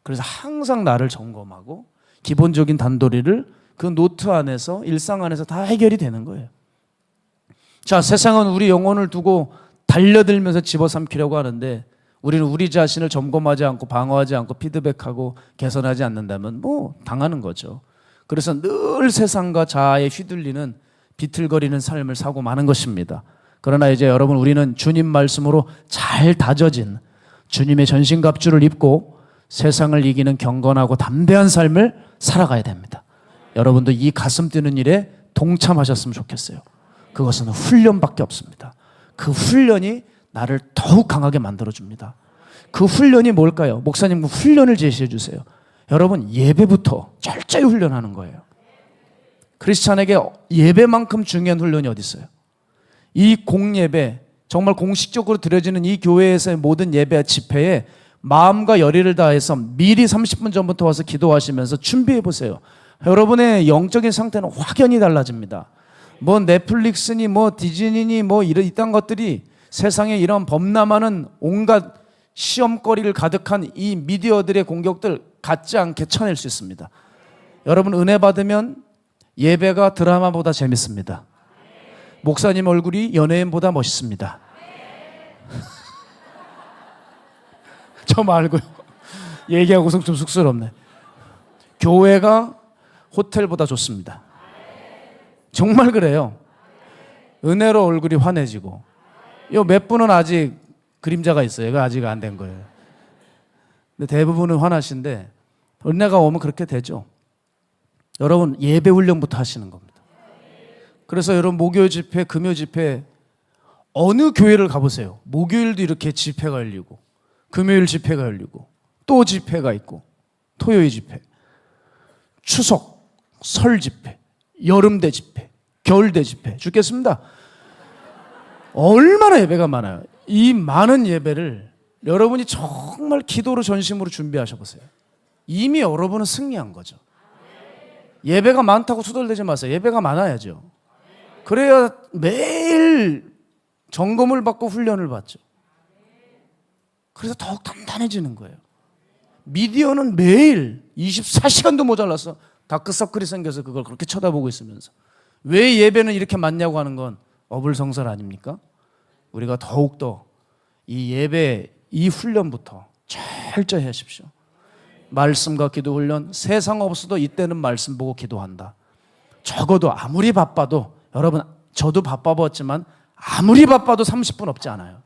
그래서 항상 나를 점검하고 기본적인 단도리를 그 노트 안에서, 일상 안에서 다 해결이 되는 거예요. 자, 세상은 우리 영혼을 두고 달려들면서 집어삼키려고 하는데 우리는 우리 자신을 점검하지 않고 방어하지 않고 피드백하고 개선하지 않는다면 뭐 당하는 거죠. 그래서 늘 세상과 자아에 휘둘리는 비틀거리는 삶을 사고 마는 것입니다. 그러나 이제 여러분, 우리는 주님 말씀으로 잘 다져진 주님의 전신갑주를 입고 세상을 이기는 경건하고 담대한 삶을 살아가야 됩니다. 여러분도 이 가슴 뛰는 일에 동참하셨으면 좋겠어요. 그것은 훈련밖에 없습니다. 그 훈련이 나를 더욱 강하게 만들어줍니다. 그 훈련이 뭘까요? 목사님, 그 훈련을 제시해 주세요. 여러분, 예배부터 철저히 훈련하는 거예요. 크리스찬에게 예배만큼 중요한 훈련이 어디 있어요? 이 공예배, 정말 공식적으로 드려지는 이 교회에서의 모든 예배 집회에 마음과 열의를 다해서 미리 30분 전부터 와서 기도하시면서 준비해 보세요. 여러분의 영적인 상태는 확연히 달라집니다. 뭐 넷플릭스니 뭐 디즈니니 뭐 이딴 것들이 세상에 이런 범람하는 온갖 시험거리를 가득한 이 미디어들의 공격들 갖지 않게 쳐낼 수 있습니다. 여러분, 은혜 받으면 예배가 드라마보다 재밌습니다. 목사님 얼굴이 연예인보다 멋있습니다. 저 말고요. 얘기하고서 좀 쑥스럽네. 교회가 호텔보다 좋습니다. 정말 그래요. 은혜로 얼굴이 환해지고, 요 몇 분은 아직 그림자가 있어요. 이거 아직 안 된 거예요. 근데 대부분은 환하신데 은혜가 오면 그렇게 되죠. 여러분, 예배 훈련부터 하시는 겁니다. 그래서 여러분, 목요일 집회, 금요 집회 어느 교회를 가보세요. 목요일도 이렇게 집회가 열리고 금요일 집회가 열리고 또 집회가 있고 토요일 집회, 추석, 설 집회, 여름대 집회, 겨울대 집회, 죽겠습니다. 얼마나 예배가 많아요. 이 많은 예배를 여러분이 정말 기도로 전심으로 준비하셔 보세요. 이미 여러분은 승리한 거죠. 예배가 많다고 투덜대지 마세요. 예배가 많아야죠. 그래야 매일 점검을 받고 훈련을 받죠. 그래서 더욱 단단해지는 거예요. 미디어는 매일 24시간도 모자라서 다크서클이 생겨서 그걸 그렇게 쳐다보고 있으면서 왜 예배는 이렇게 많냐고 하는 건 어불성설 아닙니까? 우리가 더욱더 이 예배, 이 훈련부터 철저히 하십시오. 말씀과 기도 훈련, 세상 없어도 이때는 말씀 보고 기도한다. 적어도 아무리 바빠도, 여러분 저도 바빠봤지만 아무리 바빠도 30분 없지 않아요.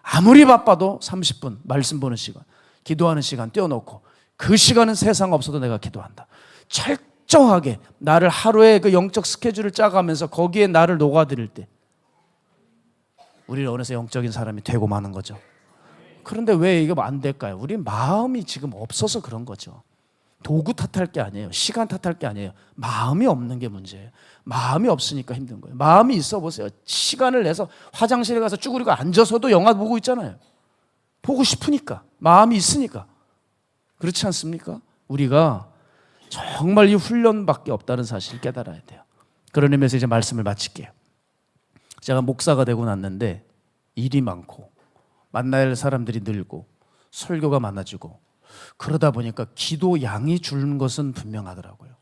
아무리 바빠도 30분 말씀 보는 시간, 기도하는 시간 떼어놓고 그 시간은 세상 없어도 내가 기도한다. 철저하게 나를 하루에 그 영적 스케줄을 짜가면서 거기에 나를 녹아들일 때 우리는 어느새 영적인 사람이 되고 마는 거죠. 그런데 왜 이게 안 될까요? 우리 마음이 지금 없어서 그런 거죠. 도구 탓할 게 아니에요. 시간 탓할 게 아니에요. 마음이 없는 게 문제예요. 마음이 없으니까 힘든 거예요. 마음이 있어 보세요. 시간을 내서 화장실에 가서 쭈그리고 앉아서도 영화 보고 있잖아요. 보고 싶으니까. 마음이 있으니까. 그렇지 않습니까? 우리가 정말 이 훈련밖에 없다는 사실을 깨달아야 돼요. 그런 의미에서 이제 말씀을 마칠게요. 제가 목사가 되고 났는데 일이 많고 만나야 할 사람들이 늘고 설교가 많아지고 그러다 보니까 기도 양이 줄는 것은 분명하더라고요.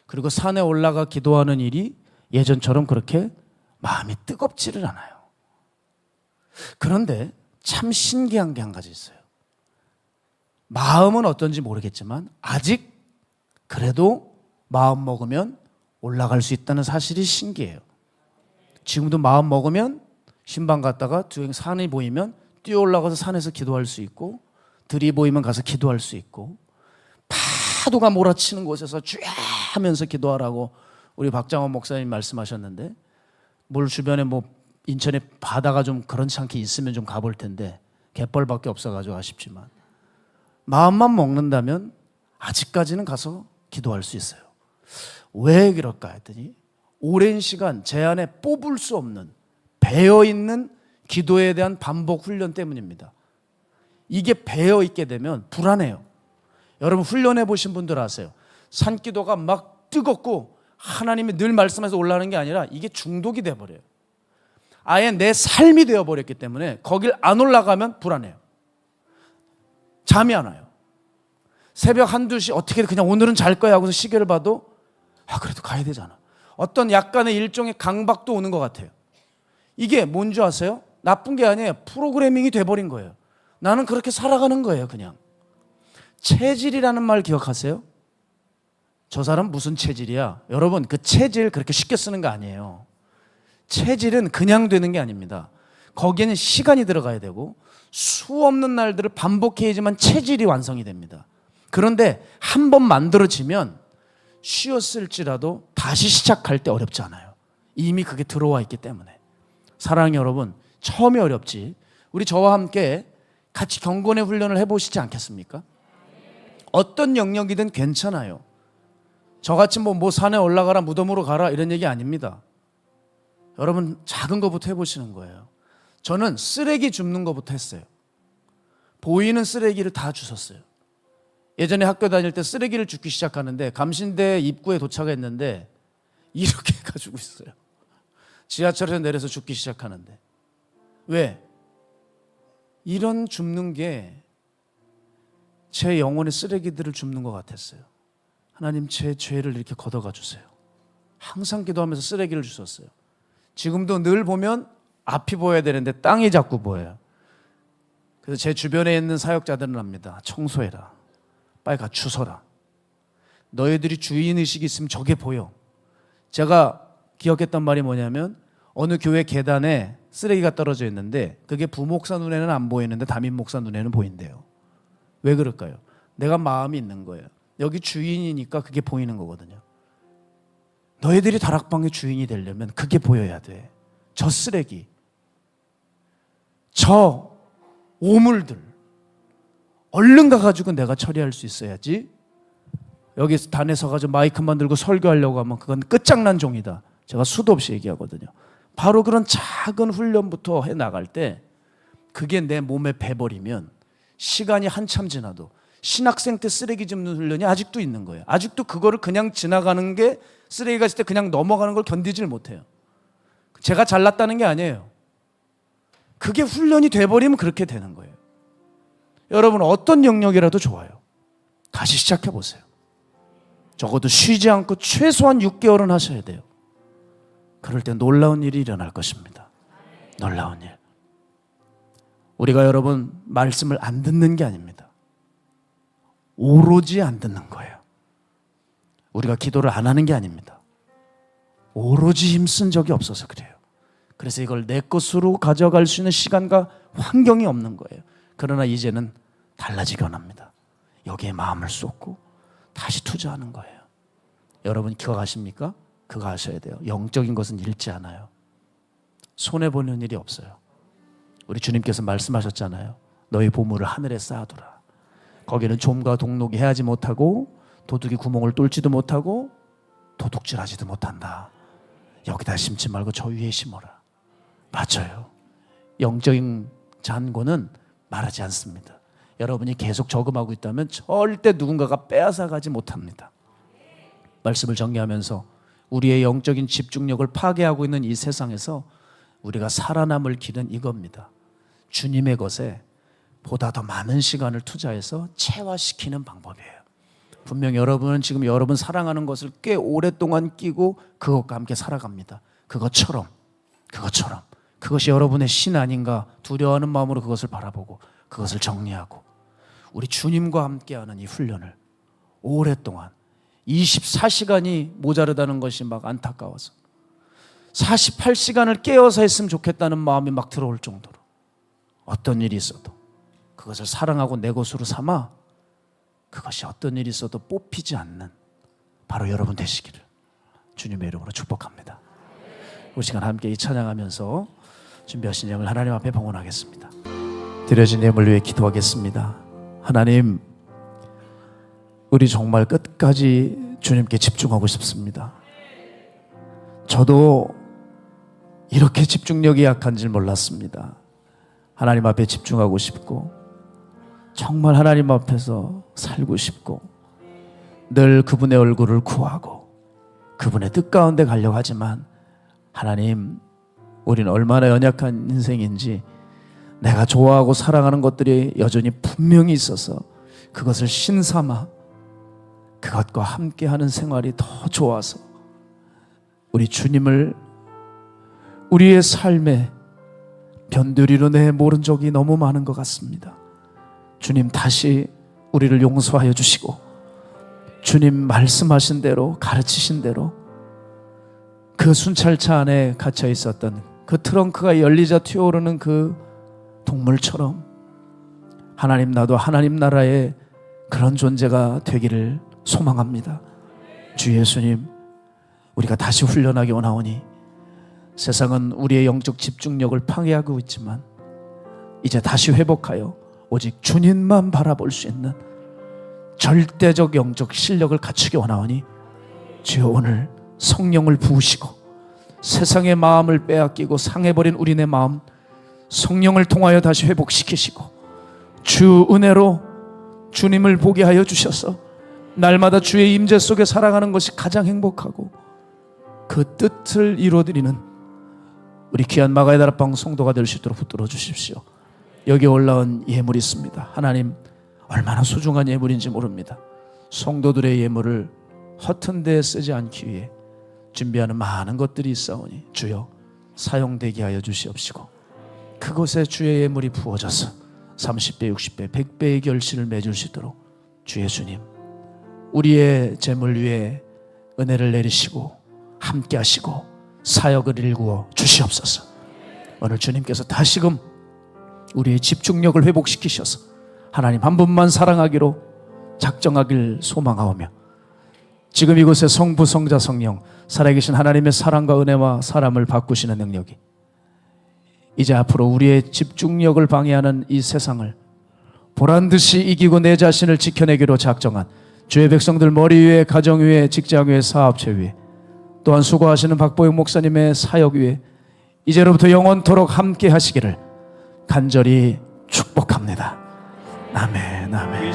그리고 산에 올라가 기도하는 일이 예전처럼 그렇게 마음이 뜨겁지를 않아요. 그런데 참 신기한 게 한 가지 있어요. 마음은 어떤지 모르겠지만 아직 그래도 마음 먹으면 올라갈 수 있다는 사실이 신기해요. 지금도 마음 먹으면 신방 갔다가 산이 보이면 뛰어 올라가서 산에서 기도할 수 있고 들이 보이면 가서 기도할 수 있고 파도가 몰아치는 곳에서 쥐야 하면서 기도하라고 우리 박장원 목사님 말씀하셨는데 물 주변에 뭐 인천에 바다가 좀 그렇지 않게 있으면 좀 가볼 텐데 갯벌밖에 없어가지고 아쉽지만 마음만 먹는다면 아직까지는 가서 기도할 수 있어요. 왜 그럴까 했더니 오랜 시간 제 안에 뽑을 수 없는 배어있는 기도에 대한 반복 훈련 때문입니다. 이게 배어있게 되면 불안해요. 여러분 훈련해 보신 분들 아세요. 산기도가 막 뜨겁고 하나님이 늘 말씀해서 올라가는 게 아니라 이게 중독이 돼버려요. 아예 내 삶이 되어버렸기 때문에 거길 안 올라가면 불안해요. 잠이 안 와요. 새벽 1, 2시 어떻게 그냥 오늘은 잘 거야 하고서 시계를 봐도 그래도 가야 되잖아. 어떤 약간의 일종의 강박도 오는 것 같아요. 이게 뭔지 아세요? 나쁜 게 아니에요. 프로그래밍이 돼버린 거예요. 나는 그렇게 살아가는 거예요. 그냥 체질이라는 말 기억하세요? 저 사람 무슨 체질이야? 여러분 그 체질 그렇게 쉽게 쓰는 거 아니에요. 체질은 그냥 되는 게 아닙니다. 거기에는 시간이 들어가야 되고 수 없는 날들을 반복해야지만 체질이 완성이 됩니다. 그런데 한 번 만들어지면 쉬었을지라도 다시 시작할 때 어렵지 않아요. 이미 그게 들어와 있기 때문에. 사랑하는 여러분, 처음이 어렵지 우리 저와 함께 같이 경건의 훈련을 해보시지 않겠습니까? 어떤 영역이든 괜찮아요. 저같이 뭐 산에 올라가라 무덤으로 가라 이런 얘기 아닙니다. 여러분 작은 것부터 해보시는 거예요. 저는 쓰레기 줍는 것부터 했어요. 보이는 쓰레기를 다 주웠어요. 예전에 학교 다닐 때 쓰레기를 줍기 시작하는데 감신대 입구에 도착했는데 이렇게 가지고 있어요. 지하철에서 내려서 줍기 시작하는데 왜? 이런 줍는 게 제 영혼의 쓰레기들을 줍는 것 같았어요. 하나님 제 죄를 이렇게 걷어가 주세요. 항상 기도하면서 쓰레기를 주웠어요. 지금도 늘 보면 앞이 보여야 되는데 땅이 자꾸 보여요. 그래서 제 주변에 있는 사역자들은 합니다. 청소해라. 빨리 가 주워라. 너희들이 주인의식이 있으면 저게 보여. 제가 기억했던 말이 뭐냐면 어느 교회 계단에 쓰레기가 떨어져 있는데 그게 부목사 눈에는 안 보이는데 담임 목사 눈에는 보인대요. 왜 그럴까요? 내가 마음이 있는 거예요. 여기 주인이니까 그게 보이는 거거든요. 너희들이 다락방의 주인이 되려면 그게 보여야 돼. 저 쓰레기, 저 오물들 얼른 가가지고 내가 처리할 수 있어야지. 여기 단에 서가지고 마이크만 들고 설교하려고 하면 그건 끝장난 종이다. 제가 수도 없이 얘기하거든요. 바로 그런 작은 훈련부터 해나갈 때 그게 내 몸에 배버리면 시간이 한참 지나도 신학생 때 쓰레기 줍는 훈련이 아직도 있는 거예요. 아직도 그거를 그냥 지나가는 게 쓰레기가 있을 때 그냥 넘어가는 걸 견디질 못해요. 제가 잘났다는 게 아니에요. 그게 훈련이 돼버리면 그렇게 되는 거예요. 여러분 어떤 영역이라도 좋아요. 다시 시작해 보세요. 적어도 쉬지 않고 최소한 6개월은 하셔야 돼요. 그럴 때 놀라운 일이 일어날 것입니다. 놀라운 일. 우리가 여러분 말씀을 안 듣는 게 아닙니다. 오로지 안 듣는 거예요. 우리가 기도를 안 하는 게 아닙니다. 오로지 힘쓴 적이 없어서 그래요. 그래서 이걸 내 것으로 가져갈 수 있는 시간과 환경이 없는 거예요. 그러나 이제는 달라지기 원합니다. 여기에 마음을 쏟고 다시 투자하는 거예요. 여러분 그거 아십니까? 그거 아셔야 돼요. 영적인 것은 잃지 않아요. 손해보는 일이 없어요. 우리 주님께서 말씀하셨잖아요. 너희 보물을 하늘에 쌓아두라. 거기는 좀과 동록이 해하지 못하고 도둑이 구멍을 뚫지도 못하고 도둑질하지도 못한다. 여기다 심지 말고 저 위에 심어라. 맞아요. 영적인 잔고는 말하지 않습니다. 여러분이 계속 저금하고 있다면 절대 누군가가 빼앗아가지 못합니다. 말씀을 정리하면서 우리의 영적인 집중력을 파괴하고 있는 이 세상에서 우리가 살아남을 길은 이겁니다. 주님의 것에 보다 더 많은 시간을 투자해서 체화시키는 방법이에요. 분명 여러분은 지금 여러분 사랑하는 것을 꽤 오랫동안 끼고 그것과 함께 살아갑니다. 그것처럼 그것이 여러분의 신 아닌가 두려워하는 마음으로 그것을 바라보고 그것을 정리하고 우리 주님과 함께하는 이 훈련을 오랫동안 24시간이 모자르다는 것이 막 안타까워서 48시간을 깨어서 했으면 좋겠다는 마음이 막 들어올 정도로 어떤 일이 있어도 그것을 사랑하고 내 것으로 삼아 그것이 어떤 일이 있어도 뽑히지 않는 바로 여러분 되시기를 주님의 이름으로 축복합니다. 이 시간 함께 이 찬양하면서 준비하신 예물 하나님 앞에 봉헌하겠습니다. 드려진 예물 위해 기도하겠습니다. 하나님, 우리 정말 끝까지 주님께 집중하고 싶습니다. 저도 이렇게 집중력이 약한 줄 몰랐습니다. 하나님 앞에 집중하고 싶고 정말 하나님 앞에서 살고 싶고 늘 그분의 얼굴을 구하고 그분의 뜻 가운데 가려고 하지만 하나님, 우리는 얼마나 연약한 인생인지 내가 좋아하고 사랑하는 것들이 여전히 분명히 있어서 그것을 신삼아 그것과 함께하는 생활이 더 좋아서 우리 주님을 우리의 삶에 변두리로 내모른 적이 너무 많은 것 같습니다. 주님, 다시 우리를 용서하여 주시고 주님 말씀하신 대로 가르치신 대로 그 순찰차 안에 갇혀 있었던 그 트렁크가 열리자 튀어오르는 그 동물처럼 하나님, 나도 하나님 나라의 그런 존재가 되기를 소망합니다. 주 예수님, 우리가 다시 훈련하기 원하오니 세상은 우리의 영적 집중력을 파괴하고 있지만 이제 다시 회복하여 오직 주님만 바라볼 수 있는 절대적 영적 실력을 갖추기 원하오니 주여, 오늘 성령을 부으시고 세상의 마음을 빼앗기고 상해버린 우리네 마음 성령을 통하여 다시 회복시키시고 주 은혜로 주님을 보게 하여 주셔서 날마다 주의 임재 속에 살아가는 것이 가장 행복하고 그 뜻을 이루어드리는 우리 귀한 마가의 다락방 성도가 될 수 있도록 붙들어 주십시오. 여기 올라온 예물이 있습니다. 하나님, 얼마나 소중한 예물인지 모릅니다. 성도들의 예물을 허튼 데에 쓰지 않기 위해 준비하는 많은 것들이 있사오니 주여 사용되게 하여 주시옵시고 그곳에 주의 예물이 부어져서 30배, 60배, 100배의 결실을 맺을 수 있도록 주 예수님, 우리의 재물 위에 은혜를 내리시고 함께 하시고 사역을 일구어 주시옵소서. 오늘 주님께서 다시금 우리의 집중력을 회복시키셔서 하나님 한 분만 사랑하기로 작정하길 소망하오며 지금 이곳에 성부, 성자, 성령 살아계신 하나님의 사랑과 은혜와 사람을 바꾸시는 능력이 이제 앞으로 우리의 집중력을 방해하는 이 세상을 보란듯이 이기고 내 자신을 지켜내기로 작정한 주의 백성들 머리 위에, 가정 위에, 직장 위에, 사업체 위에, 또한 수고하시는 박보영 목사님의 사역 위에 이제로부터 영원토록 함께 하시기를 간절히 축복합니다. 아멘, 아멘.